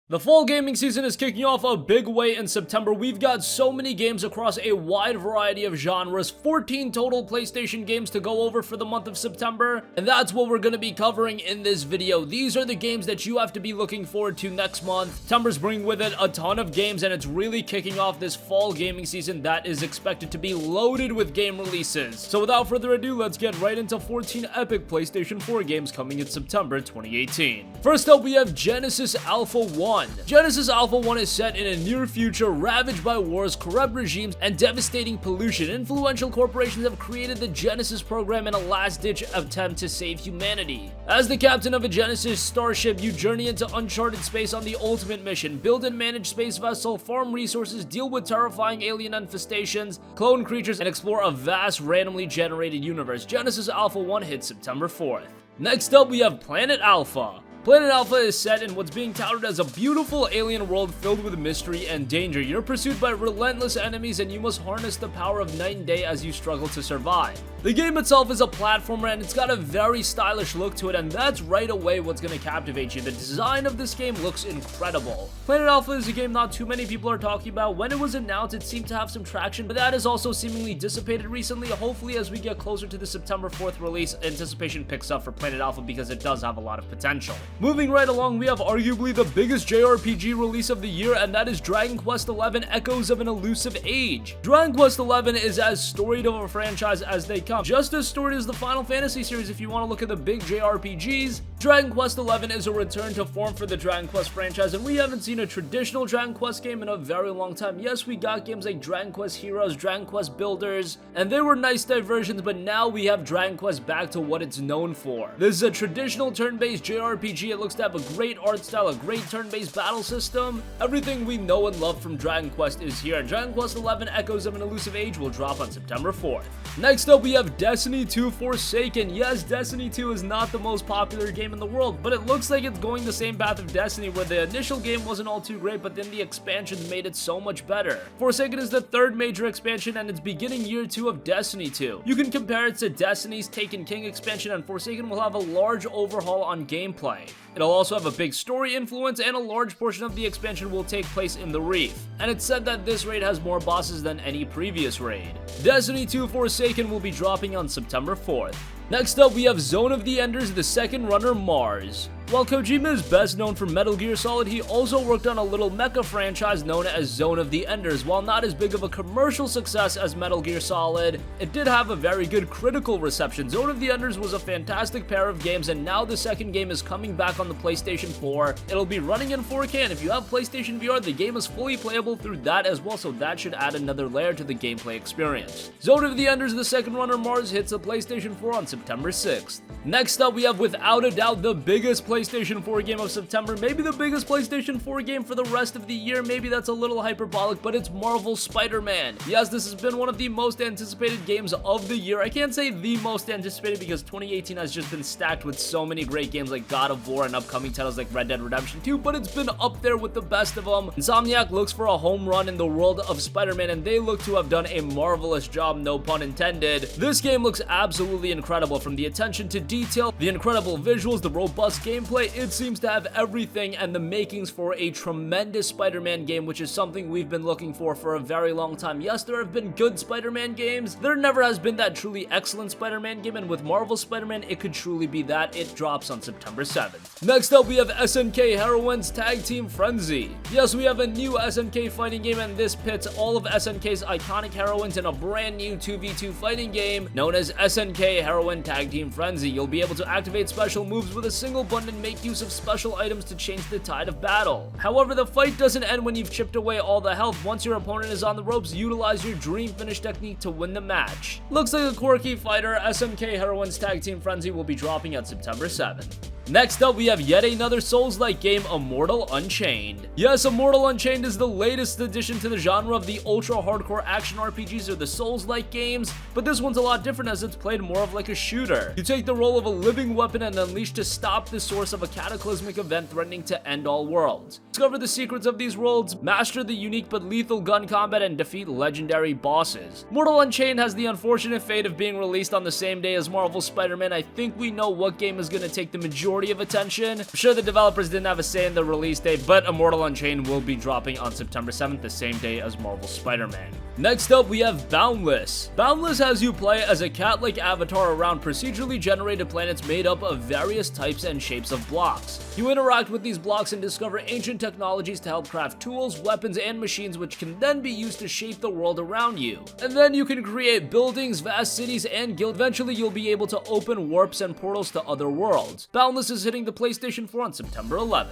The fall gaming season is kicking off a big way in September. We've got so many games across a wide variety of genres, 14 total PlayStation games to go over for the month of September, and that's what we're going to be covering in this video. These are the games that you have to be looking forward to next month. September's bringing with it a ton of games, and it's really kicking off this fall gaming season that is expected to be loaded with game releases. So without further ado, let's get right into 14 epic PlayStation 4 games coming in September 2018. First up, we have Genesis Alpha 1. Genesis Alpha 1 is set in a near future ravaged by wars, corrupt regimes, and devastating pollution. Influential corporations have created the Genesis program in a last-ditch attempt to save humanity. As the captain of a Genesis starship, you journey into uncharted space on the ultimate mission. Build and manage space vessel, farm resources, deal with terrifying alien infestations, clone creatures, and explore a vast, randomly generated universe. Genesis Alpha 1 hits September 4th. Next up, we have Planet Alpha. Planet Alpha is set in what's being touted as a beautiful alien world filled with mystery and danger. You're pursued by relentless enemies and you must harness the power of night and day as you struggle to survive. The game itself is a platformer and it's got a very stylish look to it, and that's right away what's going to captivate you. The design of this game looks incredible. Planet Alpha is a game not too many people are talking about. When it was announced, it seemed to have some traction, but that has also seemingly dissipated recently. Hopefully, as we get closer to the September 4th release, anticipation picks up for Planet Alpha because it does have a lot of potential. Moving right along, we have arguably the biggest JRPG release of the year, and that is Dragon Quest XI Echoes of an Elusive Age. Dragon Quest XI is as storied of a franchise as they come. Just as storied as the Final Fantasy series if you want to look at the big JRPGs. Dragon Quest XI is a return to form for the Dragon Quest franchise, and we haven't seen a traditional Dragon Quest game in a very long time. Yes, we got games like Dragon Quest Heroes, Dragon Quest Builders, and they were nice diversions, but now we have Dragon Quest back to what it's known for. This is a traditional turn-based JRPG. It looks to have a great art style, a great turn-based battle system. Everything we know and love from Dragon Quest is here. Dragon Quest XI Echoes of an Elusive Age will drop on September 4th. Next up, we have Destiny 2 Forsaken. Yes, Destiny 2 is not the most popular game in the world, but it looks like it's going the same path of Destiny, where the initial game wasn't all too great, but then the expansions made it so much better. Forsaken is the third major expansion, and it's beginning year 2 of Destiny 2. You can compare it to Destiny's Taken King expansion, and Forsaken will have a large overhaul on gameplay. It'll also have a big story influence, and a large portion of the expansion will take place in the Reef. And it's said that this raid has more bosses than any previous raid. Destiny 2 Forsaken will be dropping on September 4th. Next up, we have Zone of the Enders, the second runner Mars. While Kojima is best known for Metal Gear Solid, he also worked on a little mecha franchise known as Zone of the Enders. While not as big of a commercial success as Metal Gear Solid, it did have a very good critical reception. Zone of the Enders was a fantastic pair of games, and now the second game is coming back on the PlayStation 4. It'll be running in 4K, and if you have PlayStation VR, the game is fully playable through that as well, so that should add another layer to the gameplay experience. Zone of the Enders, the second runner Mars, hits the PlayStation 4 on September 6th. Next up, we have without a doubt the biggest PlayStation 4 game of September, maybe the biggest PlayStation 4 game for the rest of the year. Maybe that's a little hyperbolic, but it's Marvel's Spider-Man. Yes, this has been one of the most anticipated games of the year. I can't say the most anticipated because 2018 has just been stacked with so many great games like God of War and upcoming titles like Red Dead Redemption 2, but it's been up there with the best of them. Insomniac looks for a home run in the world of Spider-Man, and they look to have done a marvelous job, no pun intended. This game looks absolutely incredible, from the attention to detail, the incredible visuals, the robust gameplay. It seems to have everything and the makings for a tremendous Spider-Man game, which is something we've been looking for a very long time. Yes, there have been good Spider-Man games. There never has been that truly excellent Spider-Man game, and with Marvel's Spider-Man, it could truly be that. It drops on September 7th. Next up, we have SNK Heroines Tag Team Frenzy. Yes, we have a new SNK fighting game, and this pits all of SNK's iconic heroines in a brand new 2v2 fighting game known as SNK Heroine Tag Team Frenzy. You'll be able to activate special moves with a single button and make use of special items to change the tide of battle. However, the fight doesn't end when you've chipped away all the health. Once your opponent is on the ropes, utilize your dream finish technique to win the match. Looks like a quirky fighter. SNK Heroines Tag Team Frenzy will be dropping on September 7th. Next up, we have yet another Souls-like game, Immortal Unchained. Yes, Immortal Unchained is the latest addition to the genre of the ultra-hardcore action RPGs or the Souls-like games, but this one's a lot different as it's played more of like a shooter. You take the role of a living weapon and unleash to stop the source of a cataclysmic event threatening to end all worlds. Discover the secrets of these worlds, master the unique but lethal gun combat, and defeat legendary bosses. Immortal Unchained has the unfortunate fate of being released on the same day as Marvel's Spider-Man. I think we know what game is going to take the majority majority of attention. I'm sure the developers didn't have a say in the release date, but Immortal Unchained will be dropping on September 7th, the same day as Marvel's Spider-Man. Next up, we have Boundless. Boundless has you play as a cat-like avatar around procedurally generated planets made up of various types and shapes of blocks. You interact with these blocks and discover ancient technologies to help craft tools, weapons, and machines which can then be used to shape the world around you. And then you can create buildings, vast cities, and guilds. Eventually, you'll be able to open warps and portals to other worlds. Boundless is hitting the PlayStation 4 on September 11th.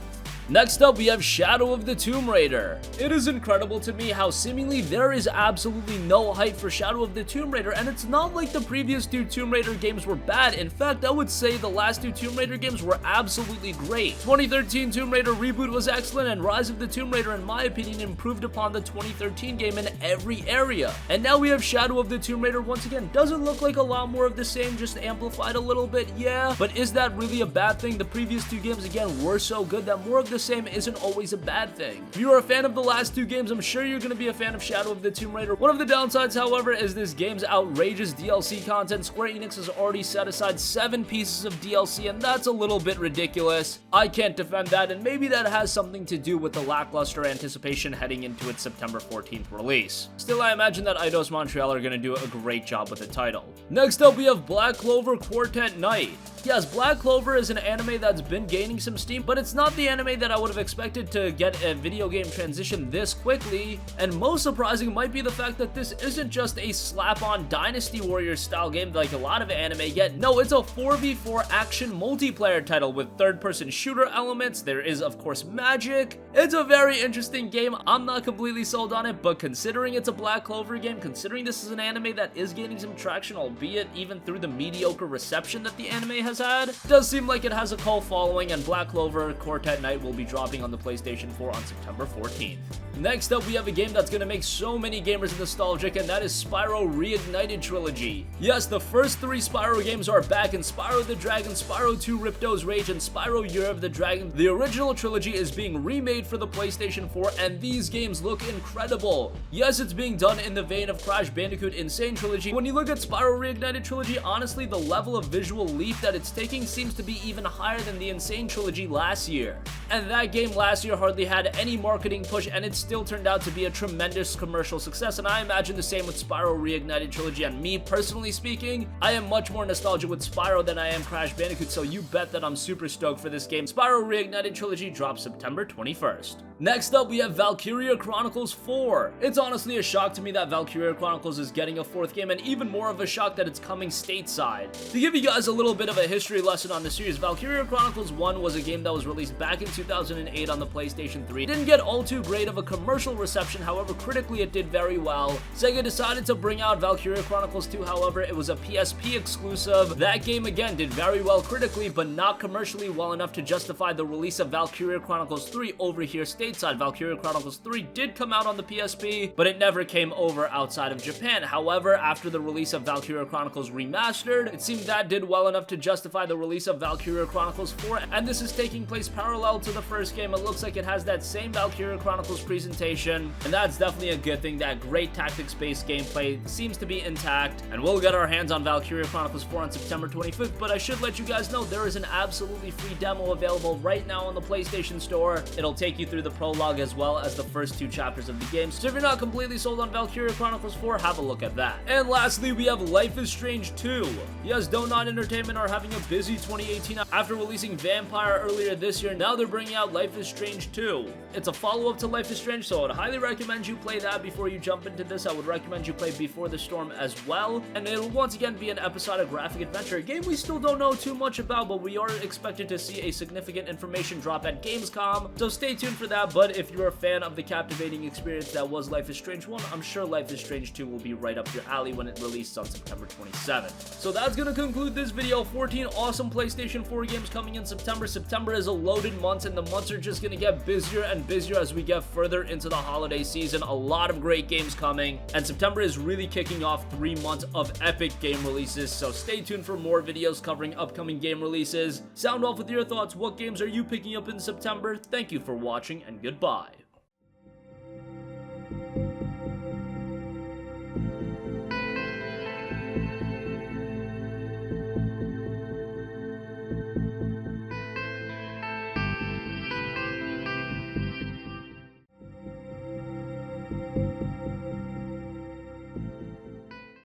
Next up, we have Shadow of the Tomb Raider. It is incredible to me how seemingly there is absolutely no hype for Shadow of the Tomb Raider, and it's not like the previous two Tomb Raider games were bad. In fact, I would say the last two Tomb Raider games were absolutely great. 2013 Tomb Raider reboot was excellent, and Rise of the Tomb Raider, in my opinion, improved upon the 2013 game in every area. And now we have Shadow of the Tomb Raider once again. Doesn't look like a lot more of the same, just amplified a little bit, yeah. But is that really a bad thing? The previous two games, again, were so good that more of the same isn't always a bad thing. If you are a fan of the last two games, I'm sure you're going to be a fan of Shadow of the Tomb Raider. One of the downsides, however, is this game's outrageous DLC content. Square Enix has already set aside 7 pieces of DLC, and that's a little bit ridiculous. I can't defend that, and maybe that has something to do with the lackluster anticipation heading into its September 14th release. Still, I imagine that Eidos Montreal are going to do a great job with the title. Next up, we have Black Clover Quartet Knight. Yes, Black Clover is an anime that's been gaining some steam, but it's not the anime that I would have expected to get a video game transition this quickly, and most surprising might be the fact that this isn't just a slap-on Dynasty Warriors style game like a lot of anime get. No, it's a 4v4 action multiplayer title with third-person shooter elements. There is, of course, magic. It's a very interesting game. I'm not completely sold on it, but considering it's a Black Clover game, considering this is an anime that is gaining some traction, albeit even through the mediocre reception that the anime has had, it does seem like it has a cult following, and Black Clover Quartet Knight will be dropping on the PlayStation 4 on September 14th. Next up, we have a game that's going to make so many gamers nostalgic, and that is Spyro Reignited Trilogy. Yes, the first 3 Spyro games are back in Spyro the Dragon, Spyro 2 Ripto's Rage, and Spyro Year of the Dragon. The original trilogy is being remade for the PlayStation 4, and these games look incredible. Yes, it's being done in the vein of Crash Bandicoot Insane Trilogy. When you look at Spyro Reignited Trilogy, honestly, the level of visual leap that it's taking seems to be even higher than the Insane Trilogy last year. And that game last year hardly had any marketing push, and it still turned out to be a tremendous commercial success, and I imagine the same with Spyro Reignited Trilogy. And me personally speaking, I am much more nostalgic with Spyro than I am Crash Bandicoot, so you bet that I'm super stoked for this game. Spyro Reignited Trilogy drops September 21st. Next up, we have Valkyria Chronicles 4. It's honestly a shock to me that Valkyria Chronicles is getting a 4th game, and even more of a shock that it's coming stateside. To give you guys a little bit of a history lesson on the series, Valkyria Chronicles 1 was a game that was released back in 2008 on the PlayStation 3. It didn't get all too great of a commercial reception, however, critically it did very well. Sega decided to bring out Valkyria Chronicles 2, however, it was a PSP exclusive. That game again did very well critically, but not commercially well enough to justify the release of Valkyria Chronicles 3 over here stateside. Valkyria Chronicles 3 did come out on the PSP, but it never came over outside of Japan. However, after the release of Valkyria Chronicles Remastered, it seemed that did well enough to justify the release of Valkyria Chronicles 4, and this is taking place parallel to the first game. It looks like it has that same Valkyria Chronicles presentation, and that's definitely a good thing. That great tactics-based gameplay seems to be intact, and we'll get our hands on Valkyria Chronicles 4 on September 25th, but I should let you guys know there is an absolutely free demo available right now on the PlayStation Store. It'll take you through the prologue as well as the first 2 chapters of the game, so if you're not completely sold on Valkyria Chronicles 4, have a look at that. And lastly, we have Life is Strange 2. Yes, Donut Entertainment are having a busy 2018 after releasing Vampire earlier this year. Now they're bringing out Life is Strange 2. It's a follow-up to Life is Strange, so I would highly recommend you play that before you jump into this. I would recommend you play Before the Storm as well, and it'll once again be an episodic graphic adventure, a game we still don't know too much about, but we are expected to see a significant information drop at Gamescom, so stay tuned for that. But if you're a fan of the captivating experience that was Life is Strange 1, I'm sure Life is Strange 2 will be right up your alley when it releases on September 27th. So that's gonna conclude this video. 14 awesome PlayStation 4 games coming in September. September is a loaded month, and the months are just gonna get busier and busier as we get further into the holiday season. A lot of great games coming, and September is really kicking off 3 months of epic game releases, so stay tuned for more videos covering upcoming game releases. Sound off with your thoughts. What games are you picking up in September? Thank you for watching, and goodbye.